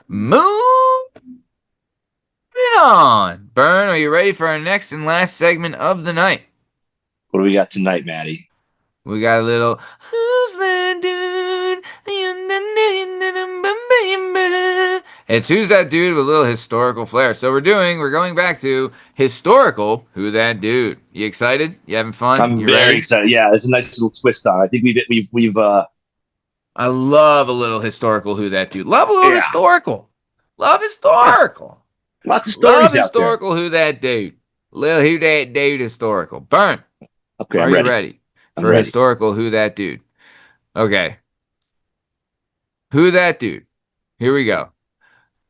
Moving on. Burn, are you ready for our next and last segment of the night? What do we got tonight, Maddie? We got a little Who's That Dude? It's Who's That Dude with a little historical flair. So we're going back to historical Who That Dude. You excited? You having fun? I'm You very ready? excited. Yeah, there's a nice little twist on. I think we've I love a little historical Who That Dude. Love a little yeah, historical. Love yeah, historical. lots of Love stories out there. historical Who That Dude. Little Who That Dude historical. Burn. Okay, Are I'm you ready. ready I'm for ready. historical Who That Dude? Okay. Who That Dude? Here we go.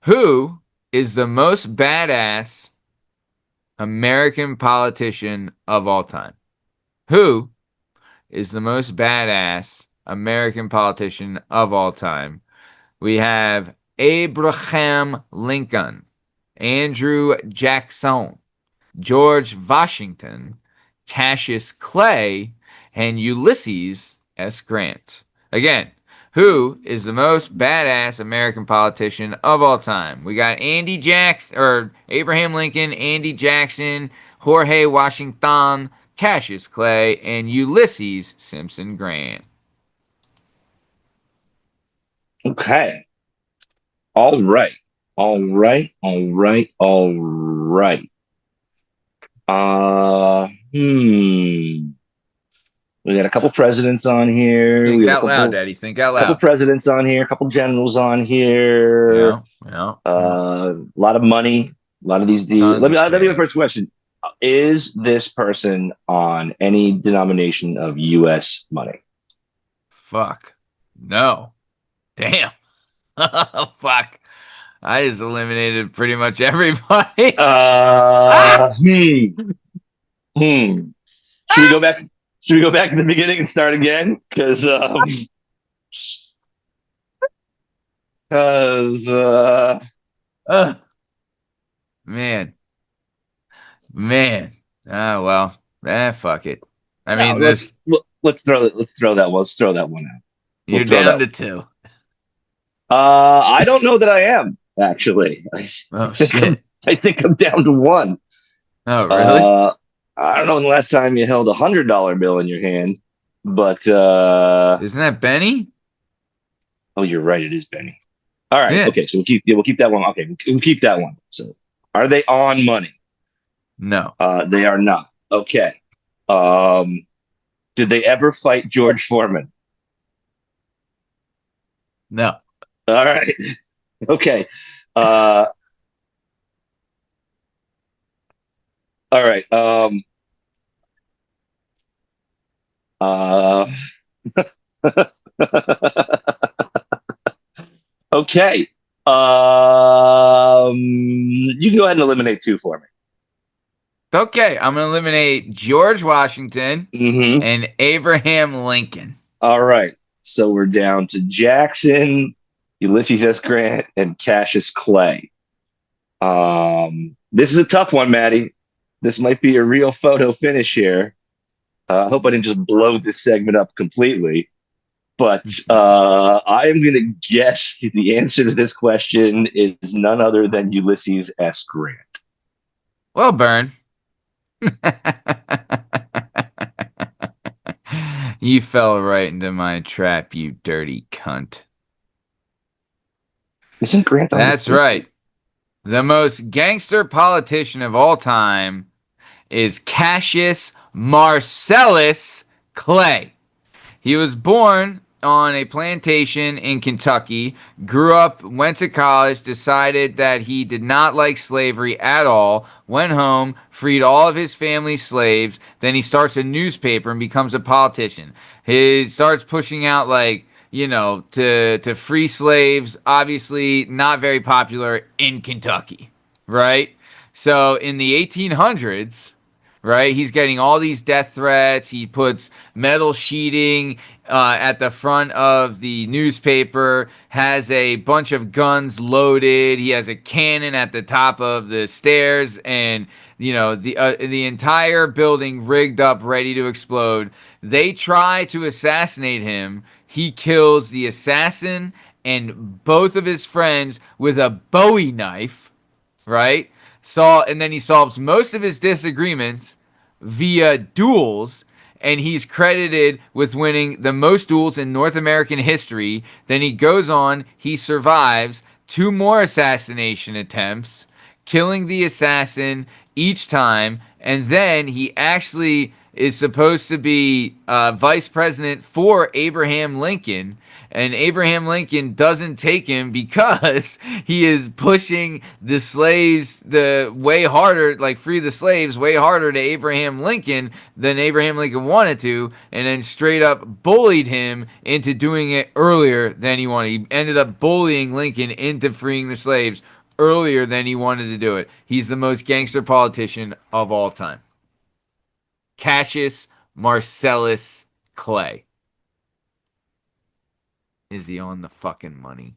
Who is the most badass American politician of all time? Who is the most badass American politician of all time? We have Abraham Lincoln, Andrew Jackson, George Washington, Cassius Clay, and Ulysses S. Grant. Again, who is the most badass American politician of all time? We got Andy Jackson, or Abraham Lincoln, Andy Jackson, Jorge Washington, Cassius Clay, and Ulysses Simpson Grant. Okay. All right. All right. All right. All right. Hmm. We got a couple presidents on here. We Think have a out loud, couple Daddy. Think out couple loud. presidents on here, a couple generals on here. Yeah, yeah, yeah. A lot of money. A lot of these deals. Tons of Let me the first cash. question. Is this person on any denomination of U.S. money? Fuck. No. Damn. Fuck. I just eliminated pretty much everybody. Ah! Uh, hmm, hmm. Should we go back? Should we go back to the beginning and start again? Because Uh, man. Man. Ah, well. Fuck it. I no, mean, this, let's throw that one. Let's throw that one out. We'll you're throw that. down to two. I don't know that I am actually. Oh, shit. I think I'm down to one. Oh, really? Uh, I don't know when the last time you held $100 bill in your hand, but Isn't that Benny? oh, you're right, it is Benny. All right, Yeah. okay, so we'll keep that one. Okay, we'll keep that one. So, are they on money? No. They are not. Okay. Um, did they ever fight George Foreman? No. All right. Okay. Uh, all right. Uh, okay. You can go ahead and eliminate two for Okay. I'm going to eliminate George Washington me. Mm-hmm. and Abraham Lincoln. All right. So we're down to Jackson, Ulysses S. Grant, and Cassius Clay. This is a tough one, Maddie. This might be a real photo finish here. I hope I didn't just blow this segment up completely. But I am going to guess the answer to this question is none other than Ulysses S. Grant. Well, Burn. You fell right into my trap, you dirty cunt. Isn't Grant on That's the? right. The most gangster politician of all time is Cassius Marcellus Clay. He was born on a plantation in Kentucky, grew up, went to college, decided that he did not like slavery at all, went home, freed all of his family's slaves, then he starts a newspaper and becomes a politician. He starts pushing out to free slaves, obviously not very popular in Kentucky, right? So in the 1800s, right? He's getting all these death threats. He puts metal sheeting at the front of the newspaper, has a bunch of guns loaded. He has a cannon at the top of the stairs, and the entire building rigged up, ready to explode. They try to assassinate him. He kills the assassin and both of his friends with a Bowie knife, right? And then he solves most of his disagreements via duels, and he's credited with winning the most duels in North American history. Then he goes on, he survives two more assassination attempts, killing the assassin each time, and then he actually is supposed to be vice president for Abraham Lincoln, and Abraham Lincoln doesn't take him because he is pushing the slaves the way harder, like free the slaves way harder to Abraham Lincoln than Abraham Lincoln wanted to, and then straight up bullied him into doing it earlier than he wanted. He ended up bullying Lincoln into freeing the slaves earlier than he wanted to do it. He's the most gangster politician of all time. Cassius Marcellus Clay. Is he on the fucking money?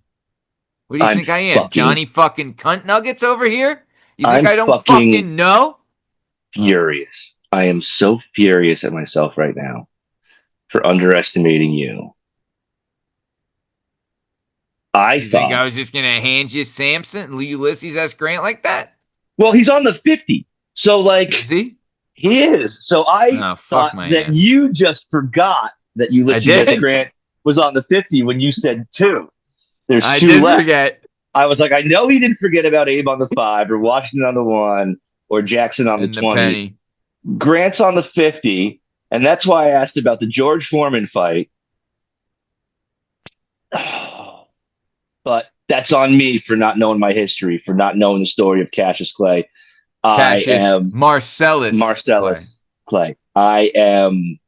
What do you I'm think I am? fucking Johnny fucking cunt nuggets over here? You think I'm I don't fucking fucking know? furious. I am so furious at myself right now for underestimating you. I You think thought, I was just gonna hand you Samson, Ulysses S. Grant like that? well, he's on the 50. So like Is he? he is. So I Oh, fuck thought my that ass. you just forgot that I Ulysses S. did. Grant was on the 50 when you said two. There's I two did left. forget. I was like, I know he didn't forget about Abe on the 5 or Washington on the 1 or Jackson on the And the 20. penny. Grant's on the 50. And that's why I asked about the George Foreman fight. But that's on me for not knowing my history, for not knowing the story of Cassius Clay. I Cassius am Marcellus Clay. Marcellus Clay. I am.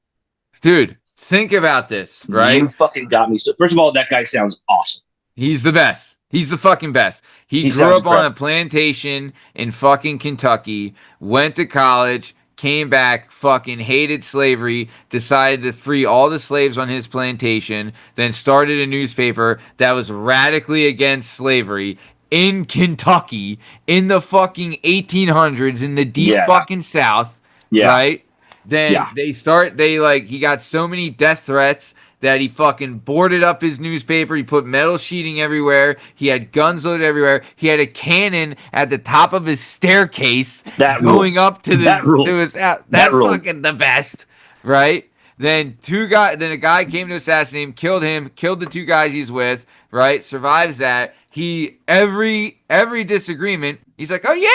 Dude, think about this, You right? fucking got me. So, first of all, that guy sounds awesome. He's the best. He's the fucking best. He He grew sounds up on a incredible. plantation in fucking Kentucky, went to college, came back, fucking hated slavery, decided to free all the slaves on his plantation, then started a newspaper that was radically against slavery in Kentucky in the fucking 1800s in the deep Yeah, fucking South, yeah, right? yeah. Then he got so many death threats that he fucking boarded up his newspaper. He put metal sheeting everywhere. He had guns loaded everywhere. He had a cannon at the top of his staircase That going rules. up to That this to rules. his house. That That's rules. fucking the best, right? Then a guy came to assassinate him, killed the two guys he's with, right? Survives that. Every disagreement, he's like, "Oh yeah?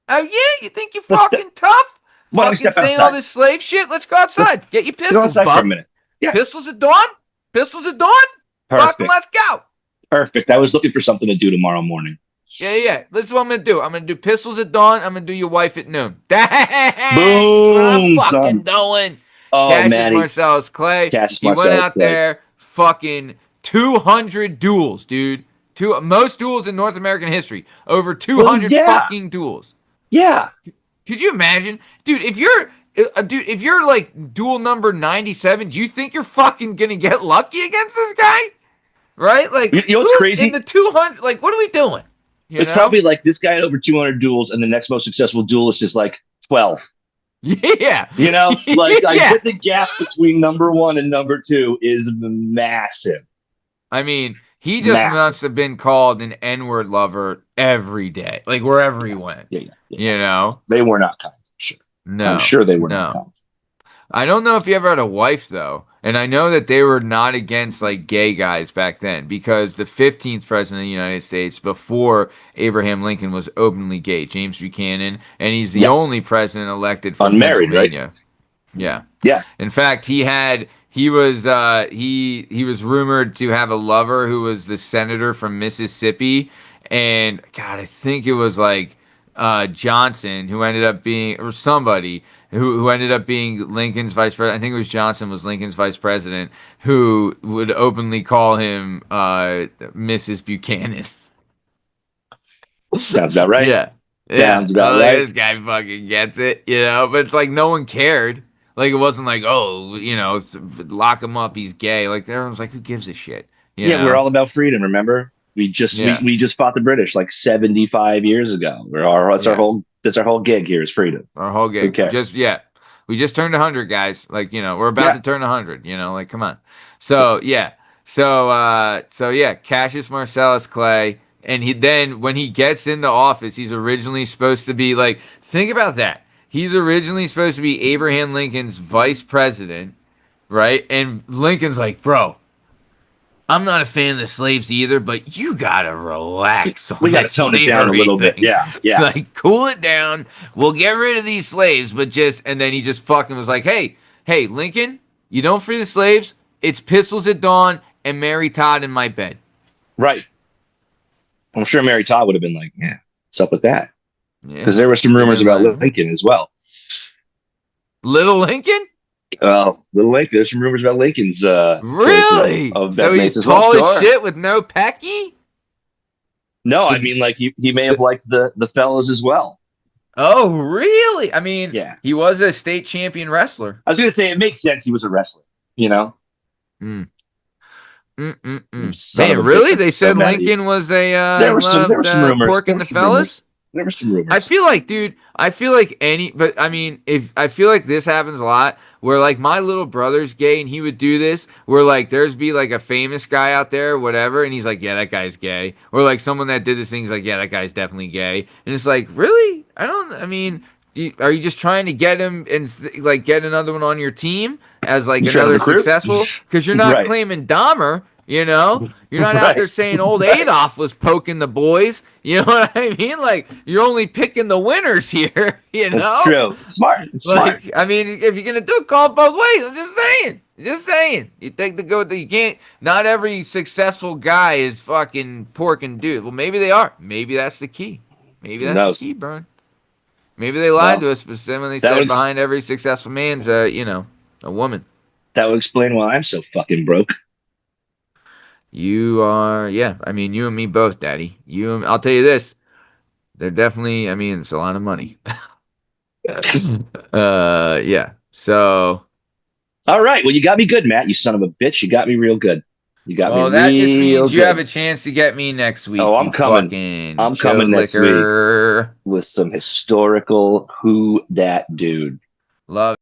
Oh yeah, you think you're Let's step. fucking tough? Why don't we Fucking step saying all outside? this slave shit? Let's go Let's outside. Get your go pistols, outside for a bub. minute. Yeah, Pistols at dawn? Pistols at dawn? Fucking perfect. let's go. Perfect. I was looking for something to do tomorrow morning. Yeah. This is what I'm gonna do. I'm gonna do pistols at dawn. I'm gonna do your wife at noon. That's what I'm Boom, fucking son. doing. Oh, Cassius Manny. Marcellus Clay. Cassius He went Marcellus out Clay. there, fucking 200 duels, dude. Most duels in North American history. Over Well, 200 yeah. fucking duels. Yeah. Could you imagine, dude? If you're like duel number 97, do you think you're fucking gonna get lucky against this guy? Right? Like, You know what's who's in crazy? the 200? Like, what are we doing? You It's know? probably like this guy had over 200 duels, and the next most successful duelist is like 12. Yeah. You know, like I Yeah. bet the gap between number one and number two is massive. I mean, he just Massive. must have been called an N-word lover every day, like wherever he Yeah. went. Yeah. Yeah. Yeah. You know? They were not kind. Sure. I'm No, sure they were not no. kind. I don't know if you ever had a wife though, and I know that they were not against like gay guys back then because the 15th president of the United States before Abraham Lincoln was openly gay, James Buchanan, and he's the Yes. only president elected from Unmarried, right? Pennsylvania. Yeah. Yeah. In fact, he was rumored to have a lover who was the senator from Mississippi, and God, I think it was like Johnson who ended up being or somebody who ended up being Lincoln's vice president. I think it was Johnson was Lincoln's vice president who would openly call him Mrs. Buchanan. Sounds about right. Yeah. Yeah. Sounds I about was like, right. this guy fucking gets it, you know? But it's like no one cared. Like it wasn't like, oh, lock him up, he's gay. Like everyone's like, who gives a shit? You Yeah, we're know? all about freedom. Remember, Yeah. we just fought the British like 75 years ago. Yeah. That's our whole gig here is freedom. Our whole Who gig. cares? We just turned 100, guys. Like, we're about Yeah, to turn 100, like come on. So, yeah. So yeah, Cassius Marcellus Clay, and he then when he gets into office, he's originally supposed to be like, think about that. He's originally supposed to be Abraham Lincoln's vice president, right? And Lincoln's like, bro, I'm not a fan of the slaves either, but you gotta relax We on got the to tone it down a slavery little bit. thing. Yeah, yeah. Like, cool it down. We'll get rid of these slaves, but just and then he just fucking was like, hey, Lincoln, you don't free the slaves. It's pistols at dawn and Mary Todd in my bed. Right. I'm sure Mary Todd would have been like, yeah, what's up with that? Yeah, Because there were some would have rumors been about like Lincoln as well. Little Lincoln. Little Lincoln. There's some rumors about Lincoln's choice Really? of So that he's mace as well. tall as Sure. shit with no pecky. No, I The, mean like he may have the liked the fellows as well. oh really? I mean, Yeah. he was a state champion wrestler. I was gonna say it makes sense he was a wrestler, you know? Mm. Mm-mm-mm. Son of Man, a bitch. really? I'm They so said mad at you. Lincoln was a he There were loved some rumors. pork and the fellas. There were some I rumors. feel like, dude, I feel like but I mean, if I feel like this happens a lot, where like my little brother's gay and he would do this, where like there's be like a famous guy out there, or whatever, and he's like, yeah, that guy's gay, or like someone that did this thing, he's like, yeah, that guy's definitely gay, and it's like, really? I mean, are you just trying to get him and like get another one on your team as like You trying to another recruit? successful? Because you're not Right. claiming Dahmer. You know, you're not out Right. there saying old Right. Adolf was poking the boys. You know what I mean? Like you're only picking the winners here. You That's know, true. It's smart. It's smart. like I mean, if you're gonna do it, call it both ways. I'm just saying. Just saying. You take the go. You can't. Not every successful guy is fucking pork and dude. Well, maybe they are. Maybe that's the key. Maybe Who that's the knows? key, Brian. Maybe they lied Well, to us, but then when they that said would behind every successful man's, a woman. that would explain why I'm so fucking broke. You are, yeah. I mean, you and me both, Daddy. I'll tell you this. They're definitely, I mean, it's a lot of money. Yeah. So, All right. Well, you got me good, Matt. You son of a bitch. You got me real good. You got me well, that just real means you have good. a chance to get me next Oh, week, I'm you coming. fucking I'm chode coming next week liquor. with some historical who dat dude. Love.